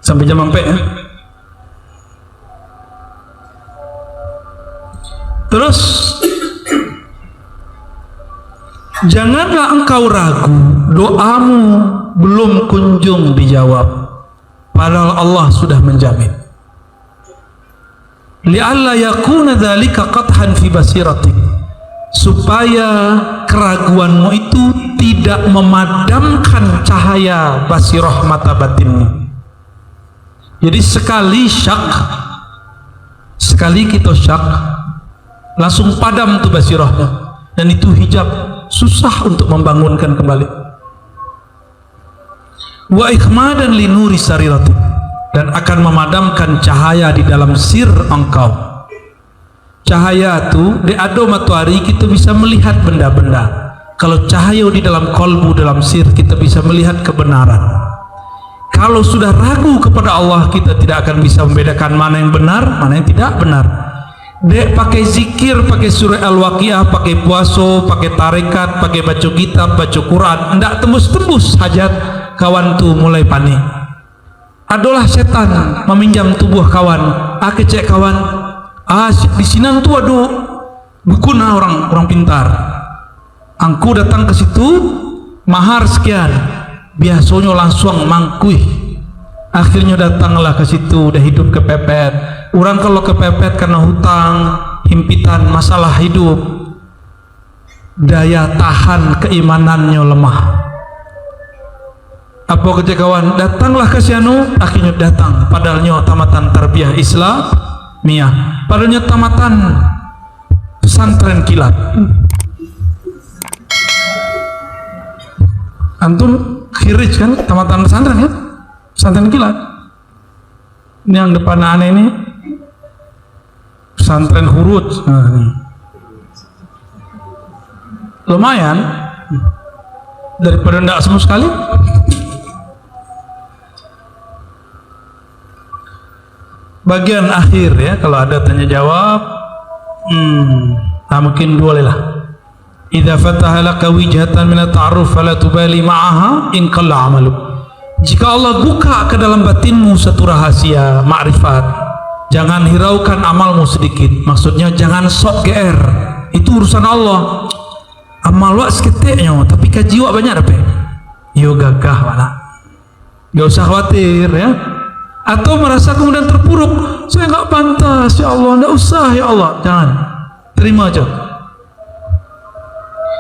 sampai jam sampai ya. Terus janganlah engkau ragu, doamu belum kunjung dijawab, padahal Allah sudah menjamin. Li'alla yakuna dzalika qadhan fi basiratik, supaya keraguanmu itu tidak memadamkan cahaya basirah mata batinmu. Jadi sekali kita syak, langsung padam tuh basirahnya, dan itu hijab, susah untuk membangunkan kembali. wa ikhmadan li nuri sarirati, dan akan memadamkan cahaya di dalam sir engkau. Cahaya itu di ado matahari kita bisa melihat benda-benda. Kalau cahaya di dalam kolbu, dalam sir, kita bisa melihat kebenaran. Kalau sudah ragu kepada Allah, kita tidak akan bisa membedakan mana yang benar, mana yang tidak benar. Dek pakai zikir, pakai surah Al-Waqiah, pakai puasa, pakai tarekat, pakai baca kitab, baca Quran, ndak tembus-tembus hajat, kawan tu mulai panik. Adalah setan meminjam tubuh kawan. Kecek kawan, di sini tu ada guna orang pintar. Angku datang ke situ, mahar sekian, biasanya langsung mangkui. Akhirnya datanglah ke situ, udah hidup kepepet. Orang kalau kepepet karena hutang, himpitan, masalah hidup, daya tahan keimanannya lemah. Apa kerja kawan? Datanglah ke sianu, akhirnya datang. Padahalnya tamatan tarbiyah Islamiyah, padahalnya tamatan pesantren kilat. Antum khirij kan, tamatan pesantren ya, pesantren kilat. Ini yang depan aneh ini pesantren hurut. Nah, nih. Lumayan daripada ndak sama sekali. Bagian akhir ya, kalau ada tanya jawab, mungkin dua lah. Idza fataha laka wijhatan min at-ta'arruf fala tubali ma'aha in qalla 'amaluk. Jika Allah buka ke dalam batinmu satu rahasia ma'rifat, jangan hiraukan amalmu sedikit. Maksudnya jangan sok GR. Itu urusan Allah. Amal wak seketiknya, tapi kaji wak banyak dapat. Yo gagah wala. Gak usah khawatir ya. Atau merasa kemudian terpuruk, saya nggak pantas ya Allah, nggak usah ya Allah. Jangan, terima aja.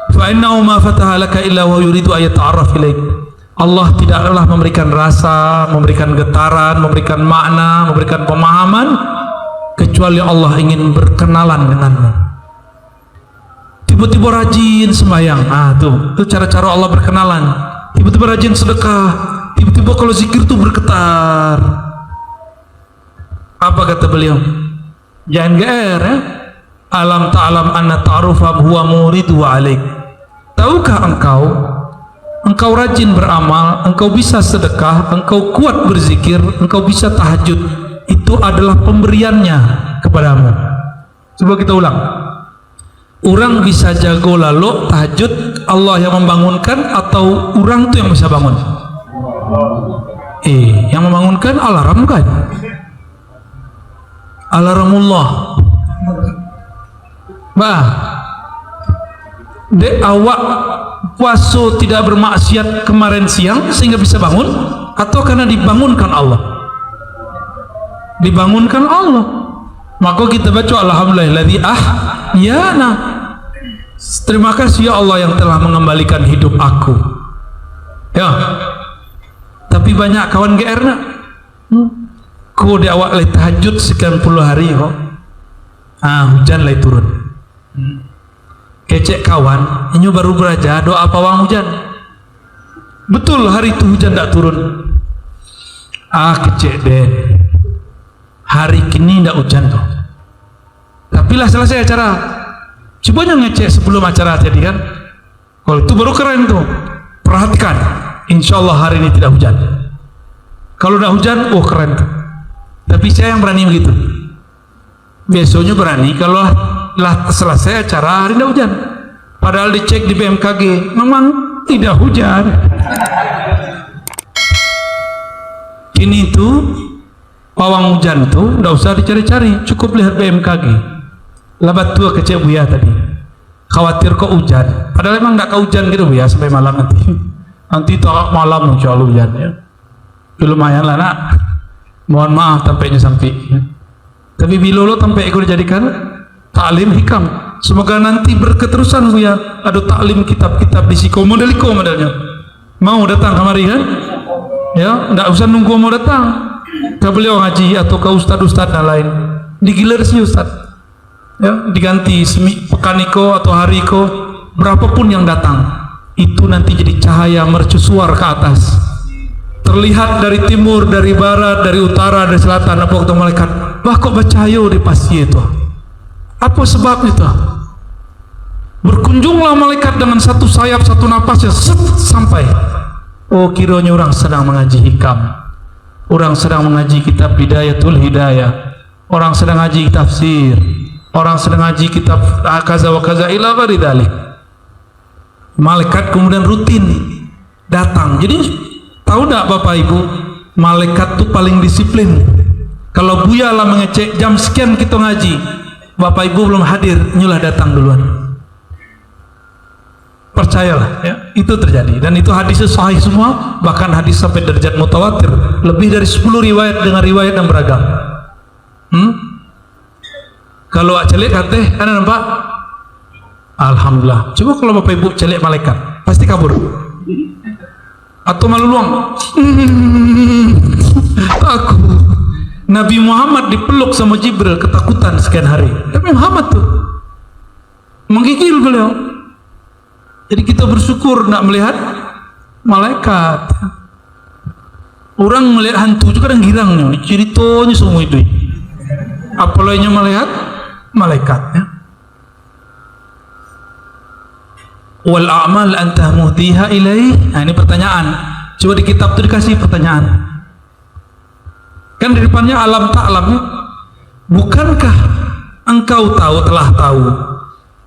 Fa innahu ma fataha laka illa wa yuridu an yata'arraf ilaik. Allah tidaklah memberikan rasa, memberikan getaran, memberikan makna, memberikan pemahaman, kecuali Allah ingin berkenalan denganmu. Tiba-tiba rajin sembahyang, itu cara-cara Allah berkenalan. Tiba-tiba rajin sedekah, tiba-tiba kalau zikir itu bergetar. Apa kata beliau? Jangan GR ya. Alam ta'lam anna ta'arufa huwa muridu alaik. Tahukah engkau rajin beramal, engkau bisa sedekah, engkau kuat berzikir, engkau bisa tahajud, itu adalah pemberiannya kepadamu. Coba kita ulang. Orang bisa jago lalu tahajud, Allah yang membangunkan atau orang itu yang bisa bangun? Yang membangunkan alarm kan? Alarmullah. Dek awak puasa tidak bermaksiat kemarin siang sehingga bisa bangun, atau karena dibangunkan Allah? Dibangunkan Allah. Maka kita baca alhamdulillahilladzi ahyana. Terima kasih ya Allah yang telah mengembalikan hidup aku. Ya. Tapi banyak kawan GR nak. Kau di awak lagi tahajud sekian puluh hari kok. Hujan lagi turun. Kecek kawan, ini baru beraja doa pawang hujan. Betul hari itu hujan tak turun. Kecek deh. Hari kini tak hujan tuh. Tapi lah selesai acara. Coba ngecek sebelum acara jadi kan. Kalau itu baru keren tuh. Perhatikan, insya Allah hari ini tidak hujan. Kalau tidak hujan, keren tuh. Tapi saya yang berani begitu. Besoknya berani kalau lah selesai acara hari tidak hujan. Padahal dicek di BMKG memang tidak hujan. Ini tuh pawang hujan tuh tidak usah dicari-cari, cukup lihat BMKG. Labat tua kecek Buya tadi. Khawatir kok hujan. Padahal memang tidak hujan gitu Buya sampai malam nanti. Nanti tak malam insya Allah hujan ya. Lumayan lah nak. Mohon maaf tampaknya sampai ya. Tapi bila lo sampai ikut dijadikan taklim hikam, semoga nanti berketerusan Buya. Ada taklim kitab-kitab di Siko modelnya. Mau datang kemari kan? Ya, tidak usah nunggu mau datang. Ke beliau ngaji atau ke ustad-ustad dan lain. Digilir sih ustad. Ya, diganti pekaniko atau hariko, berapapun yang datang, itu nanti jadi cahaya mercusuar ke atas. terlihat dari timur, dari barat, dari utara, dari selatan. Apa kata malaikat? Bah kok bacayo di pasti itu? Apa sebab itu? Berkunjunglah malaikat dengan satu sayap, satu napasnya, sampai. Oh, kiranya orang sedang mengaji hikam, orang sedang mengaji kitab Bidayatul Hidayah, orang sedang ngaji tafsir, orang sedang ngaji kitab kaza wa kaza ila ghairi dzalik. Malaikat kemudian rutin datang. Jadi tahu enggak Bapak Ibu, malaikat itu paling disiplin. Kalau Buya lah mengecek jam sekian kita ngaji, Bapak Ibu belum hadir, nyulah datang duluan. Percayalah ya, itu terjadi, dan itu hadisnya sahih semua, bahkan hadis sampai derajat mutawatir, lebih dari 10 riwayat dengan riwayat yang beragam. Kalau celik kateh kan nampak, alhamdulillah. Coba kalau Bapak Ibu celik malaikat, pasti kabur atau malu luang. Takut. Nabi Muhammad dipeluk sama Jibril, ketakutan sekian hari. Nabi Muhammad tuh menggigil beliau. Jadi kita bersyukur nak melihat malaikat. Orang melihat hantu juga kadang girangnya, ceritanya semua itu. Apalagi melihat malaikat ya. Wal a'mal anta muhdiha ilaih. Nah, ini pertanyaan. Coba di kitab itu dikasih pertanyaan. Kan di depannya alam ta'lam ya. Bukankah engkau telah tahu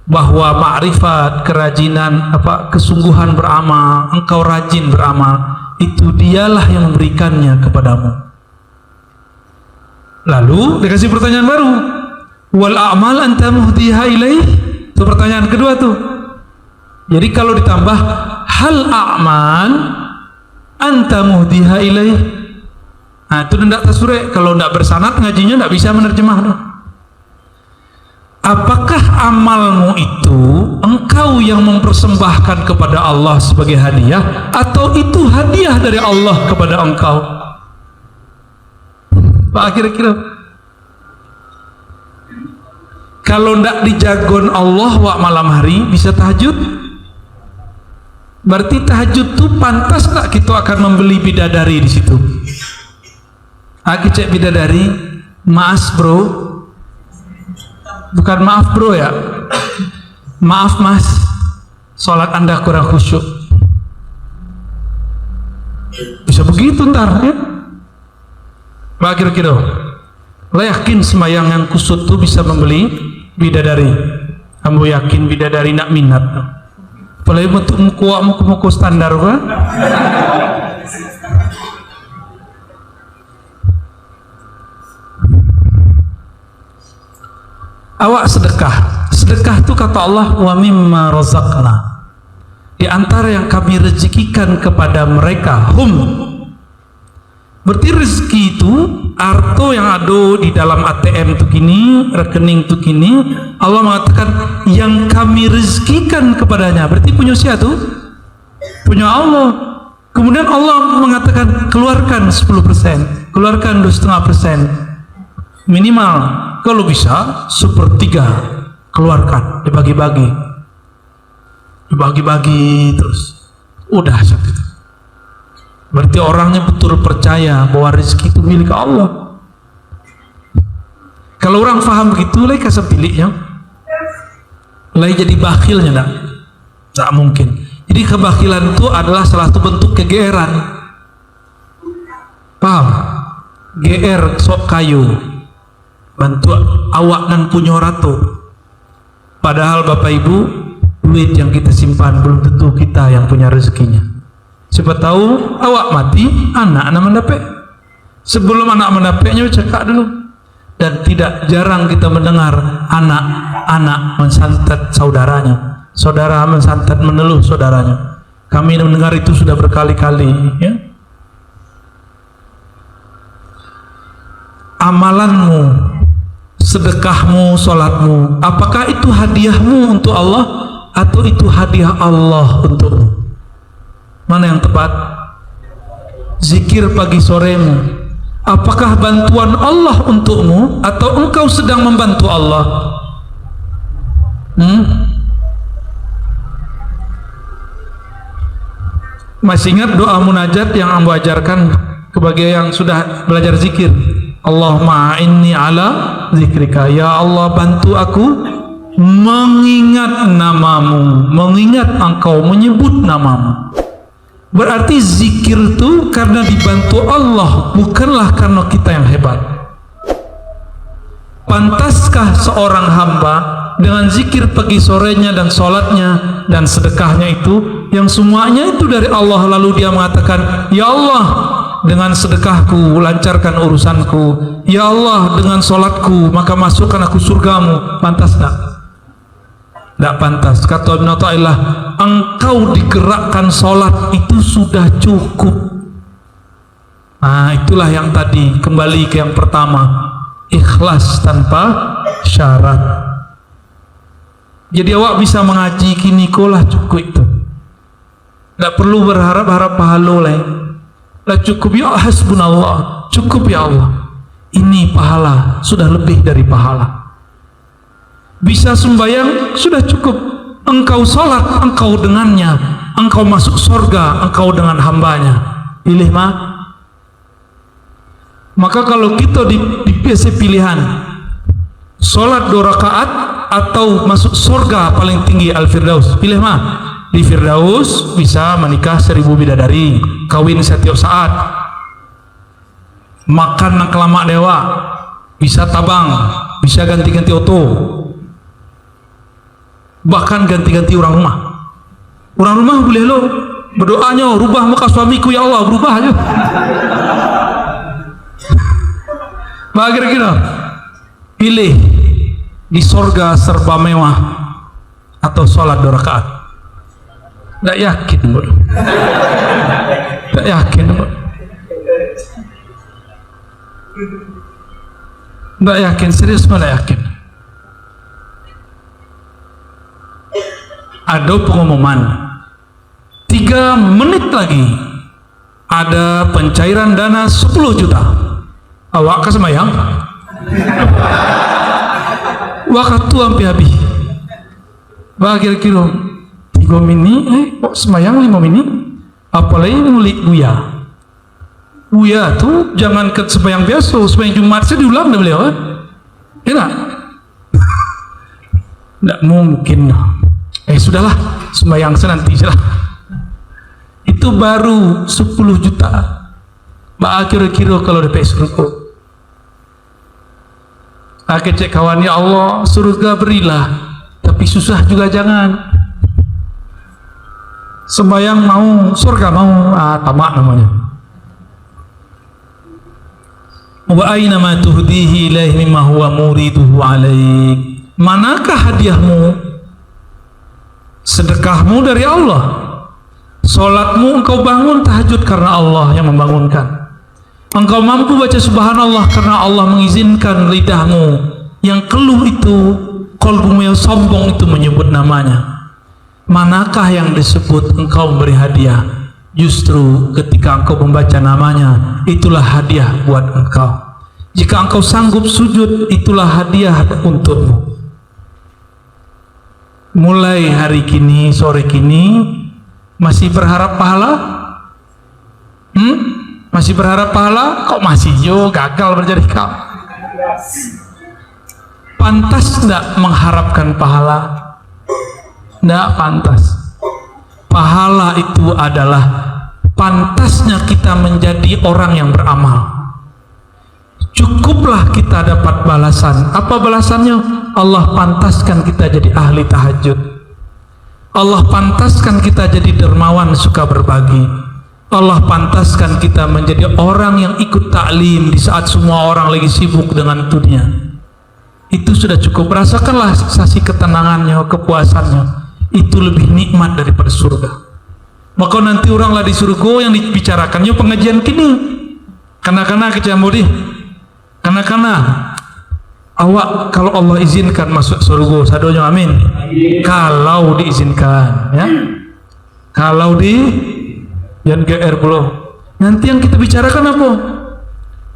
bahwa ma'rifat, kerajinan, kesungguhan beramal, engkau rajin beramal, itu dialah yang memberikannya kepadamu. Lalu dikasih pertanyaan baru, wal a'mal anta muhdiha ilaih. Itu pertanyaan kedua tuh. Jadi kalau ditambah hal a'mal anta muhdiha ilaih, nah itu tidak tasure. Kalau tidak bersanad ngajinya tidak bisa menerjemah tuh. Apakah amalmu itu engkau yang mempersembahkan kepada Allah sebagai hadiah, atau itu hadiah dari Allah kepada engkau? Pak, kira-kira kalau ndak dijagon Allah wak malam hari bisa tahajud, berarti tahajud tuh pantas tak kita akan membeli bidadari di situ? Aku cek bidadari, maaf bro, bukan maaf bro ya, maaf mas, sholat anda kurang khusyuk. Bisa begitu ntar ya. Pak, kira-kira lo yakin semayang yang kusut tuh bisa membeli bidadari? Kamu yakin bidadari nak minat? Apalagi bentuk muka standar kan? Awak sedekah. Sedekah itu kata Allah, wa mimma razaqna, di antara yang kami rezekikan kepada mereka, berarti rezeki itu arto yang ada di dalam ATM itu gini, rekening itu gini. Allah mengatakan yang kami rezekikan kepadanya, berarti punya siapa tuh? Punya Allah. Kemudian Allah mengatakan keluarkan 10%, keluarkan 2,5%, minimal kalau bisa 1/3 keluarkan, dibagi-bagi terus, udah seperti itu. Berarti orangnya betul percaya bahwa rezeki itu milik Allah. Kalau orang faham begitu, lagi kasih pilihnya, lagi jadi bakhilnya tak mungkin. Jadi kebakilan itu adalah salah satu bentuk kegeeran. Paham? GR sok kayu, bantu awak dan punya ratu. Padahal Bapak Ibu, duit yang kita simpan belum tentu kita yang punya rezekinya. Siapa tahu awak mati, anak mendapat. Sebelum anak mendapatnya cekak dulu. Dan tidak jarang kita mendengar anak mensantet saudaranya, saudara mensantet meneluh saudaranya. Kami mendengar itu sudah berkali-kali ya. Amalanmu, sedekahmu, sholatmu, apakah itu hadiahmu untuk Allah atau itu hadiah Allah untukmu? Mana yang tepat? Zikir pagi soremu, apakah bantuan Allah untukmu atau engkau sedang membantu Allah? Masih ingat doa munajat yang ambo ajarkan kepada yang sudah belajar zikir? Allahumma inni ala zikrika. Ya Allah, bantu aku mengingat namamu, mengingat engkau, menyebut namamu. Berarti zikir itu karena dibantu Allah, bukanlah karena kita yang hebat. Pantaskah seorang hamba dengan zikir pagi sorenya dan sholatnya dan sedekahnya itu, yang semuanya itu dari Allah, lalu dia mengatakan, ya Allah, dengan sedekahku lancarkan urusanku, ya Allah, dengan sholatku maka masukkan aku surgamu. Pantas tak? Tidak pantas. Kata Ibn Athaillah, engkau digerakkan sholat itu sudah cukup. Nah, itulah yang tadi, kembali ke yang pertama, ikhlas tanpa syarat. Jadi awak bisa mengaji kini kolah cukup itu. Tak perlu berharap-harap pahala lain. Lah cukup ya hasbunallah, cukup ya Allah. Ini pahala, sudah lebih dari pahala. Bisa sembahyang, sudah cukup. Engkau salat, engkau dengannya. Engkau masuk surga, engkau dengan hambanya. Pilih mah. Maka kalau kita dikasih pilihan, salat 2 rakaat atau masuk surga paling tinggi Al-Firdaus, pilih mah. Di Firdaus bisa menikah 1000 bidadari, kawin setiap saat, makan nang kelamak dewa, bisa tabang, bisa ganti-ganti oto, bahkan ganti-ganti orang rumah. Orang rumah boleh lo berdoanya, rubah muka suamiku ya Allah, berubah aja. Bagaimana kita pilih di sorga serba mewah atau sholat 2 rakaat? Tidak yakin, bodoh. Tidak yakin, bodoh. Tidak yakin, serius tidak yakin. Ada pengumuman 3 menit lagi ada pencairan dana 10 juta. Awak kesemayang? Waktu hampir habis. Kira-kira 3 menit, kok semayang 5 menit? Apalagi ngulik buya. Buya tuh jangan ke sembahyang biasa, sembahyang Jumat saya diulang dah beliau, enak. Tidak mungkin. Sudahlah, sembahyang senanti salah. Itu baru 10 juta. Kira-kira kalau dapat surga. Cek kawan, ya Allah, surga berilah, tapi susah juga jangan. Sembahyang mau, surga mau, tamak namanya. Wa aina ma tuhdihi ilaihi mimma huwa muriduhu alaik. Manakah hadiahmu? Sedekahmu dari Allah. Salatmu engkau bangun tahajud karena Allah yang membangunkan. Engkau mampu baca subhanallah karena Allah mengizinkan lidahmu yang keluh itu, qalbumu yang sombong itu menyebut namanya. Manakah yang disebut engkau memberi hadiah? Justru ketika engkau membaca namanya, itulah hadiah buat engkau. Jika engkau sanggup sujud, itulah hadiah untukmu. Mulai hari kini, sore kini, masih berharap pahala? Masih berharap pahala? Kok masih gagal menjadi kau? Pantas tidak mengharapkan pahala? Tidak pantas. Pahala itu adalah pantasnya kita menjadi orang yang beramal. Cukuplah kita dapat balasan. Apa balasannya? Allah pantaskan kita jadi ahli tahajud. Allah pantaskan kita jadi dermawan, suka berbagi. Allah pantaskan kita menjadi orang yang ikut taklim di saat semua orang lagi sibuk dengan dunia. Itu sudah cukup. Rasakanlah sensasi ketenangannya, kepuasannya. Itu lebih nikmat daripada surga. Maka nanti oranglah di surga yang dibicarakannya pengajian kini. Karena kecambudi. Karena awak kalau Allah izinkan masuk surga, sadonya amin. Kalau diizinkan, ya. Kalau jangan GR pula. Nanti yang kita bicarakan apa?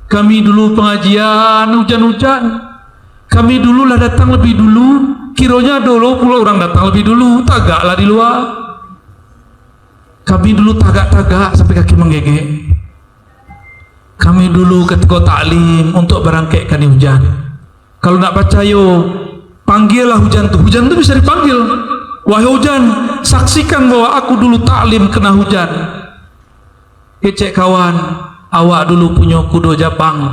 Kami dulu pengajian hujan-hujan. Kami dulu lah datang lebih dulu. Kiranya dulu pula orang datang lebih dulu. Tagaklah di luar. Kami dulu tagak-tagak sampai kaki menggigit. Kami dulu ketika taklim untuk berangkaikan hujan. Kalau nak baca panggillah hujan tuh. Hujan tuh bisa dipanggil. Wahai hujan, saksikan bahwa aku dulu taklim kena hujan. Kecek kawan, awak dulu punya kudo Jepang.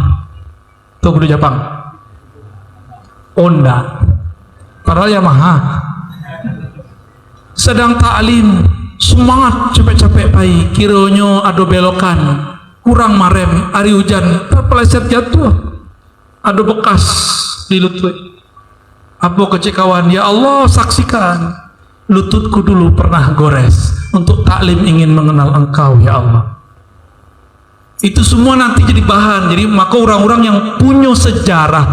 Tuh kudo Jepang. Honda. Padahal Yamaha. Sedang taklim, semangat capek-capek pai, kiranya ada belokan, kurang marem, hari hujan, terpeleset jatuh, ada bekas di lutut. Apa kecek kawan? Ya Allah, saksikan lututku dulu pernah gores untuk taklim ingin mengenal Engkau ya Allah. Itu semua nanti jadi bahan. Jadi maka orang-orang yang punya sejarah,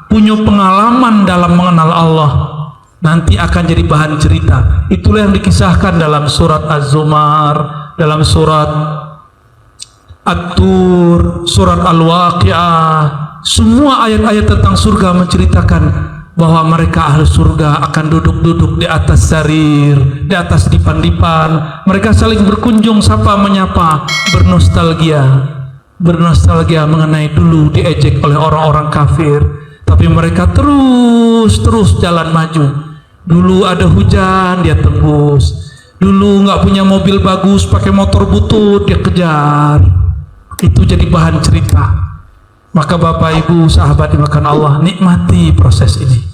punya pengalaman dalam mengenal Allah, nanti akan jadi bahan cerita. Itulah yang dikisahkan dalam surat Az-Zumar, dalam surat At-Tur, surat Al-Waqi'ah. Semua ayat-ayat tentang surga menceritakan bahwa mereka ahli surga akan duduk-duduk di atas sarir, di atas dipan-dipan. Mereka saling berkunjung, sapa menyapa, bernostalgia mengenai dulu diejek oleh orang-orang kafir, tapi mereka terus jalan maju. Dulu ada hujan, dia tembus. Dulu nggak punya mobil bagus, pakai motor butut, dia kejar. Itu jadi bahan cerita. Maka Bapak Ibu sahabat dimakan Allah, nikmati proses ini.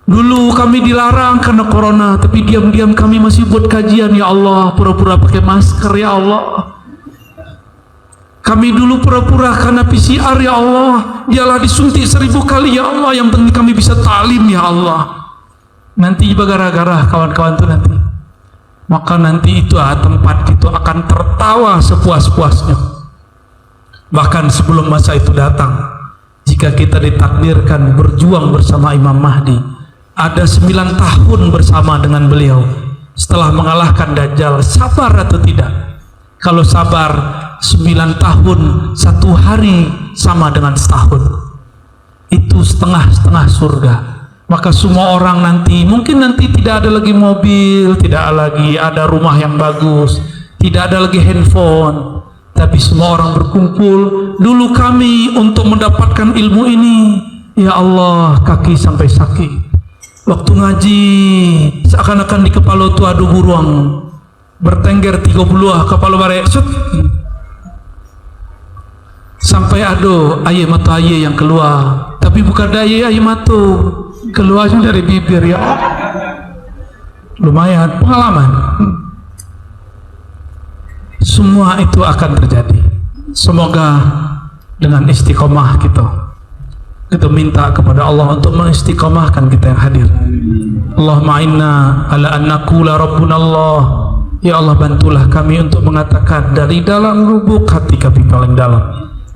Dulu kami dilarang karena corona, tapi diam-diam kami masih buat kajian ya Allah, pura-pura pakai masker ya Allah. Kami dulu pura-pura karena PCR ya Allah, dialah disuntik 1000 kali ya Allah, yang penting kami bisa taklim ya Allah. Nanti gara-gara kawan-kawan itu nanti, maka nanti itu tempat itu akan tertawa sepuas-puasnya. Bahkan sebelum masa itu datang, jika kita ditakdirkan berjuang bersama Imam Mahdi, ada 9 tahun bersama dengan beliau setelah mengalahkan Dajjal, sabar atau tidak? Kalau sabar 9 tahun 1 hari sama dengan setahun, itu setengah-setengah surga. Maka semua orang nanti, mungkin nanti tidak ada lagi mobil, tidak lagi ada rumah yang bagus, tidak ada lagi handphone, tapi semua orang berkumpul. Dulu kami untuk mendapatkan ilmu ini, ya Allah, kaki sampai sakit. Waktu ngaji, seakan-akan di kepala itu ada burung bertengger 30 kepala bare, sampai ada air mata air yang keluar, tapi bukan dari air mata, keluarnya dari bibir ya. Lumayan pengalaman. Semua itu akan terjadi. Semoga dengan istiqomah kita minta kepada Allah untuk mengistiqomahkan kita yang hadir. Allahumma inna ala an naqula rabbuna Allah. Ya Allah, bantulah kami untuk mengatakan dari dalam lubuk hati kami paling dalam,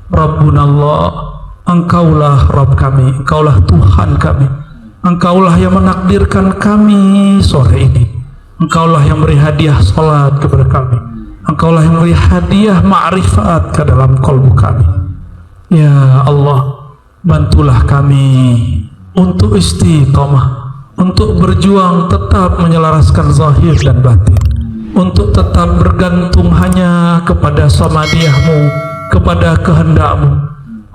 Rabbuna Allah, Engkaulah Rabb kami, Engkaulah Tuhan kami, Engkaulah yang menakdirkan kami sore ini, Engkaulah yang beri hadiah salat kepada kami, Engkaulah yang beri hadiah ma'rifat ke dalam kalbu kami. Ya Allah, bantulah kami untuk istiqamah, untuk berjuang tetap menyelaraskan zahir dan batin, untuk tetap bergantung hanya kepada samadiyahmu, kepada kehendakmu.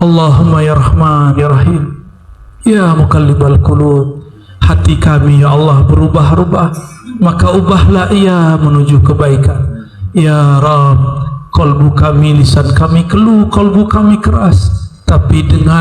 Allahumma ya Rahman ya Rahim, ya Muqallibal Qulub. Hati kami ya Allah berubah-ubah, maka ubahlah ia menuju kebaikan. Ya Rabb, kalbu kami, lisan kami keluh, kalbu kami keras, tapi dengan